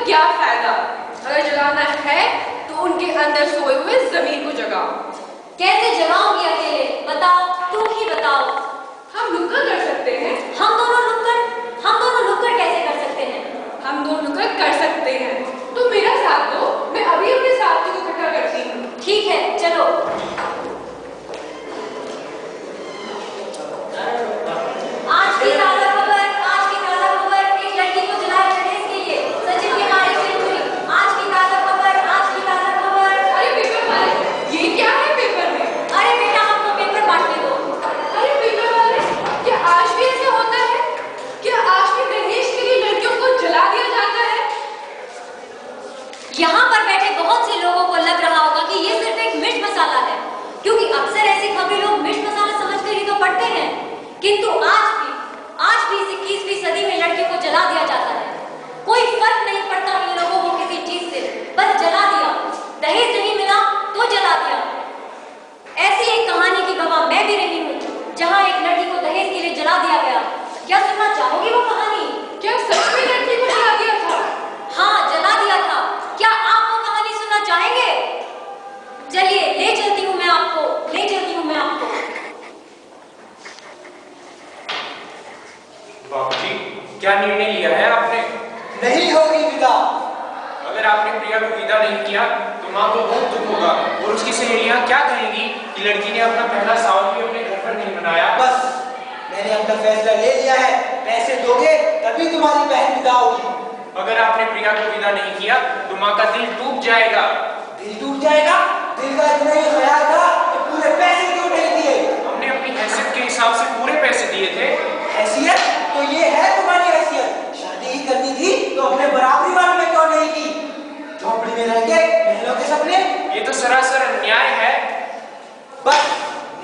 क्या फायदा? अगर जलाना है तो उनके अंदर सोए हुए जमीन को जगाओ। कैसे जलाऊंगी अकेले? बताओ, तुम ही बताओ। हम नुक्कड़ कर सकते हैं। हम दोनों नुक्कड़ कैसे कर सकते हैं? हम दोनों नुक्कड़ कर सकते हैं। तुम मेरा साथ दो, मैं अभी अपने साथी को इकट्ठा करती हूँ। ठीक है, चलो। आज की ताजा खबर, एक लड़की को जलाए दहेज के लिए सचिन की हमारी सेंचुरी। आज की ताजा खबर। अरे पेपर वाले, ये क्या है पेपर में? अरे बेटा, हमको पेपर बांटने दो। अरे पेपर वाले, क्या आज भी ऐसा होता है? क्या आज भी दहेज के लिए लड़कियों को जला दिया जाता है? यहाँ पर बैठे बहुत से लोगों को लग रहा होगा कि ये सिर्फ एक मिर्च मसाला है, क्योंकि अक्सर ऐसी खबरें लोग मिर्च मसाला समझकर ही तो पढ़ते हैं। किंतु आज भी इस 21वीं सदी में लड़कियों को जला दिया जाता है। कोई फर्क नहीं पड़ता इन लोगों को किसी चीज से, बस जला दिया। दहेज नहीं मिला तो जला दिया। ऐसी एक कहानी की गवाह मैं भी रही हूँ, जहाँ एक लड़की को दहेज के लिए जला दिया गया। क्या सुनना चाहोगी वो कहानी? क्या सच में लड़की को जला दिया था? हाँ, जला दिया था। क्या आप वो कहानी सुनना चाहेंगे? चलिए, ले चलती हूँ मैं आपको। बाबूजी, क्या निर्णय लिया है आपने? नहीं होगी विदा। अगर आपने प्रिया को विदा नहीं किया तो माँ को बहुत दुख होगा और उसकी सहेलियाँ क्या कहेंगी कि लड़की ने अपना पहला सावन भी अपने घर पर नहीं मनाया। बस, मैंने अपना फैसला ले लिया है। पैसे दोगे तभी तुम्हारी बहन विदा होगी। अगर आपने प्रिया को विदा नहीं किया तो माँ का दिल टूट जाएगा। दिल टूट जाएगा? दिल का इतना ही ख्याल था कि पूरे पैसे क्यों नहीं दिए? हमने अपनी हैसियत के हिसाब से पूरे पैसे दिए थे। हैसियत? तो ये है तुम्हारी हैसियत। शादी ही करनी थी तो अपने बराबरी वालों में क्यों नहीं की? झोपड़ी में रह के महलों के सपने? ये तो सरासर अन्याय है। बस,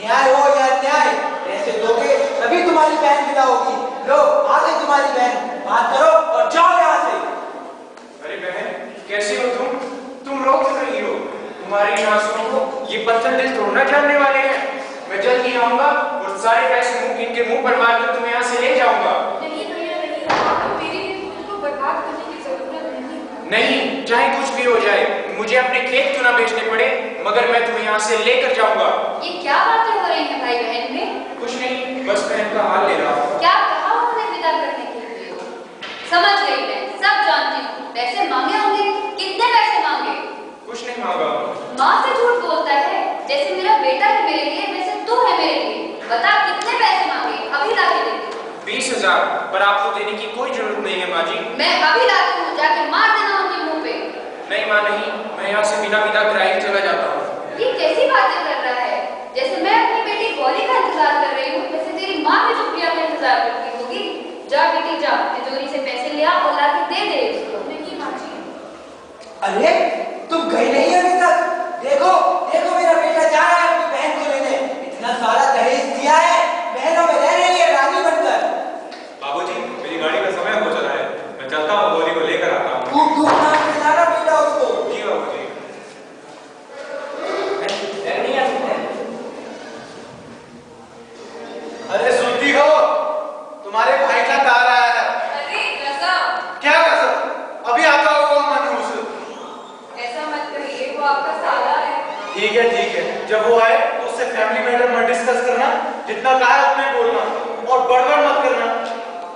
न्याय हो या अन्याय, पैसे दोगे तभी तुम्हारी बहन विदा होगी। लो, आ गई तुम्हारी बहन। बात करो और जाओ यहाँ से। अरे बहन, कैसी हो तुम? तुम रो क्यों रही हो? तुम्हारी इन आंसुओं को ये पत्थर दिल तोड़ना जानने वाले हैं। मैं जल्द ही आऊंगा और सारे पैसे इनके मुंह पर मारकर तुम्हें यहाँ से ले जाऊंगा। नहीं भैया, नहीं, मेरी खुद को बर्बाद करने की जरूरत नहीं। नहीं, चाहे कुछ भी हो जाए, मुझे अपने खेत क्यों ना बेचने पड़े, मगर मैं तुम्हें यहाँ से लेकर जाऊंगा। ये क्या बातें हो रही हैं भाई बहन में? कुछ नहीं, बस बहन का हाल ले रहा हूँ। क्या कहा उन्होंने विदा करने के लिए? समझ गई मैं, सब जानती हूँ। पैसे मांगे होंगे? कितने पैसे मांगे? कुछ नहीं मांगा। माँ से झूठ बोलता है। जैसे मेरा बेटा है मेरे लिए, वैसे तू है मेरे लिए। बता, कितने पैसे मांगे? अभी ला के देती हूँ। 20,000, पर आपको देने की कोई जरूरत नहीं है माँ जी। मैं अभी लाती हूँ, जाके मार देना उनके मुंह पे। नहीं माँ, नहीं, मैं यहाँ से बिना विदा कराए चला जाता हूँ। ये कैसी बातें कर रहा है? जैसे मैं अपनी बेटी गौरी का इंतजार कर रही हूँ, वैसे तेरी माँ भी तो प्रिया का इंतजार करती होगी। जा बेटी जा, तिजोरी से पैसे ले आ और ला के दे दे उसको। नहीं माँ जी। अरे, तुम गई नहीं अभी तक? देखो मेरा बेटा जा रहा है अपनी बहन को लेने। इतना सारा दहेज दिया है, बहनों में रह रही है रानी बनकर। बाबूजी, मेरी गाड़ी का समय हो चला है, मैं चलता हूँ, गौरी को लेकर आता हूँ। खूब धूमधाम से लाना बेटा उसको। जी बाबूजी। अरे सुनती हो, तुम्हारे भाई का तार आया है। अरे गजब। क्या गजब? अभी आता होगा मनहूस। ऐसा मत कहिए, वो आपका साला है। ठीक है, जब वो आए तो उससे फैमिली मैटर मत डिस्कस करना। जितना कहा है उतना ही बोलना और बड़बड़ मत करना।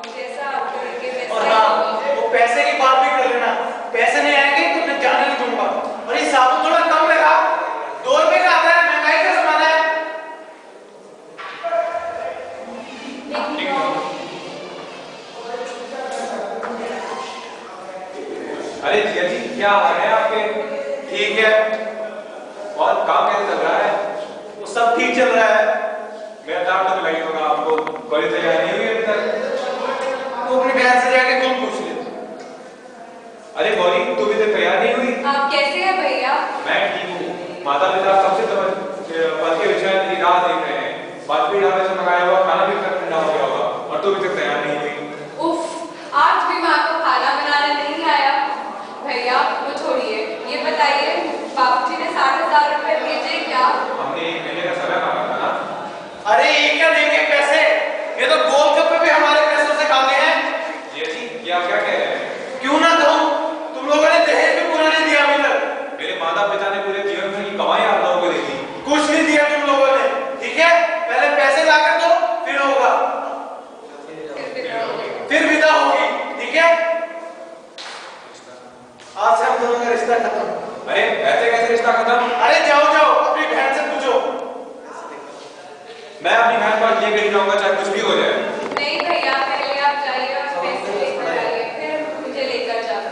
जैसा आप कहेंगे वैसा और ही हाँ, होगा। वो पैसे की बात भी कर लेना। पैसे नहीं आएंगे तो मैं जाने नहीं दूंगा। और ये साबुन थोड़ा कम लगा, 2 रुपए का आता है, महंगाई का जमाना है। अरे जिया जी, क्या हाल है आपके? ठीक है। और काम कैसे चल रहा है? वो सब ठीक चल रहा है। मैं दाम तो लगी होगा आपको। कोई तैयारी नहीं हुई अभी तक? तो अपनी बहन से जाके तुम पूछ ले। अरे गौरी, तू भी तो तैयार नहीं हुई? आप कैसे हैं भैया? मैं ठीक हूँ। माता पिता सबसे पल के विषय की राह देख रहे हैं। बाजपेयी ढाबे से मंगाया हुआ खाना भी ठंडा हो गया होगा और तू भी तक तैयार नहीं हुई। उफ, आज भी माँ को खाना बनाने नहीं आया। भैया वो छोड़िए, ये बताइए बाबूजी ने 60,000 रुपए भेजे क्या? हमने 1 महीने का समय मांगा था ना। अरे ये क्या देंगे पैसे? ये तो गोलगप्पे भी हमारे पैसों से खाते हैं। जी जी, ये आप क्या कह रहे हैं? क्यों ना कहूं, तुम लोगों आज से हम दोनों का रिश्ता खत्म। अरे ऐसे कैसे रिश्ता खत्म? अरे जाओ जाओ अपनी बहन से पूछो। मैं अपनी बहन पर ये कही जाऊंगा चाहे कुछ भी हो जाए। नहीं भैया, पहले आप जाइए और पैसे लेकर आइए, फिर मुझे लेकर जाना।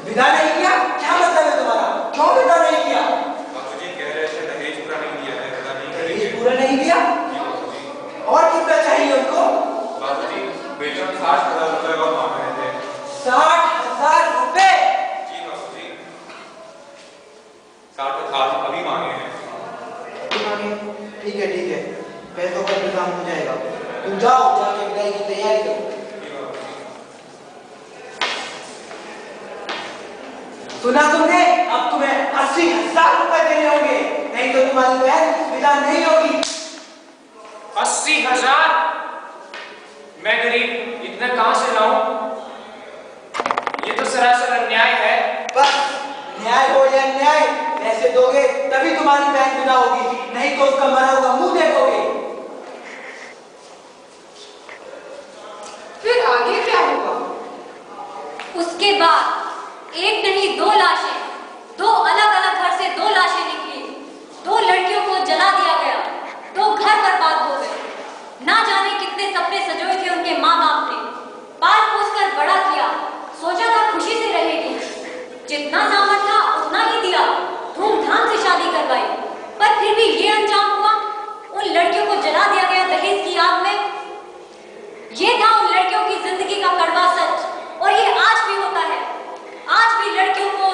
विदा नहीं किया? क्या मतलब है तुम्हारा? क्यों विदा नहीं किया? बाबूजी कह रहे थे दहेज पूरा नहीं दिया है, विदा नहीं करेंगे। दहेज पूरा नहीं दिया? और कितना चाहिए उनको? बाबूजी बेटा 60,000 रुपए और मांग रहे थे। 60,000 रुपए? जी बाबूजी 60,000 अभी मांगे हैं। ठीक है, पैसों का इंतजाम हो जाएगा। तुम जाओ, जाके विदाई की तैयारी करो। सुना तुमने? अब तुम्हें 80,000 रुपए देने होंगे, नहीं तो तुम्हारी बहन विदा नहीं होगी। 80,000? मैं गरीब, इतना कहां से लाऊं? ये तो सरासर अन्याय है। बस न्याय हो या न्याय, पैसे दोगे तभी तुम्हारी बहन विदा होगी, नहीं तो उसका मरा हुआ मुंह देखोगे। फिर आगे क्या होगा? उसके बाद एक नहीं 2 लाशें, 2 अलग-अलग घर से 2 लाशें निकली। 2 लड़कियों को जला दिया गया, 2 घर बर्बाद हो गए। ना जाने कितने सपने सजोए थे उनके माँ बाप ने, पाल पोस कर बड़ा किया, सोचा था खुशी से रहेगी, जितना सामर्थ था उतना ही दिया, धूमधाम से शादी करवाई, पर फिर भी ये अंजाम हुआ। उन लड़कियों को जला दिया गया दहेज की आग में। ये था उन लड़कियों की जिंदगी का कड़वा सच, और ये आज भी होता है। आज भी लड़कियों को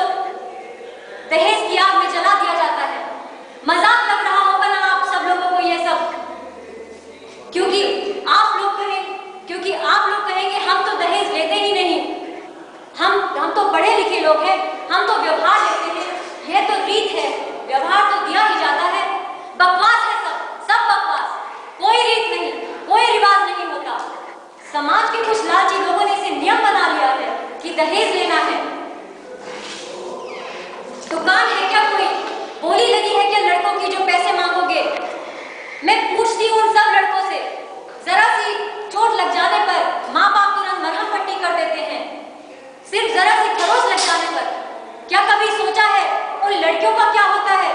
दहेज की आग में जला दिया जाता है। मजाक लग रहा होगा ना आप सब लोगों को ये सब, क्योंकि आप लोग कहेंगे हम तो दहेज लेते ही नहीं, हम तो पढ़े लिखे लोग हैं, हम तो व्यवहार लेते हैं, यह तो रीत है, व्यवहार तो दिया ही जाता है। बकवास है सब बकवास, कोई रीत नहीं, कोई रिवाज नहीं होता। समाज के कुछ लालची लोगों ने इसे नियम बना लिया है कि दहेज लेना है। दुकान है क्या कोई? बोली लगी है क्या लड़कों की जो पैसे मांगोगे? मैं पूछती हूँ उन सब लड़कों से, जरा सी चोट लग जाने पर माँ बाप तुरंत मरहम पट्टी कर देते हैं, सिर्फ जरा सी खरोच लग जाने पर। क्या कभी सोचा है उन लड़कियों का क्या होता है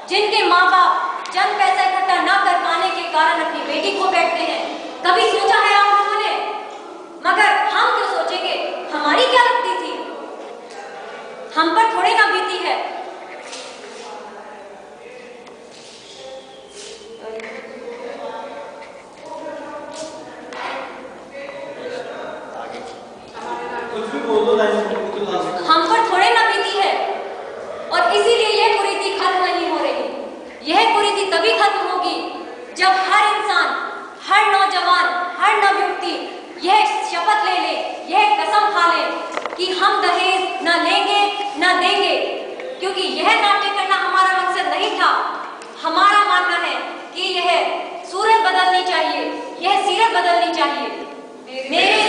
जिनके माँ बाप चंद पैसा इकट्ठा ना कर पाने के कारण अपनी बेटी को बैठते हैं? कभी सोचा है आप लोगों ने? मगर हम क्यों सोचेंगे, हमारी क्या लगती थी, हम पर थोड़ी ना बीती है। हम पर थोड़े ना बीती है, और इसीलिए यह कुरीति खत्म नहीं हो रही। यह कुरीति तभी खत्म होगी जब हर इंसान, हर नौजवान, हर नवयुवती यह शपथ ले ले, यह कसम खा ले कि हम दहेज न लेंगे न देंगे, क्योंकि यह नाट्य करना हमारा मकसद नहीं था। हमारा मानना है कि यह सूरत बदलनी चाहिए, यह सीरत बदलनी चाहिए। मेरे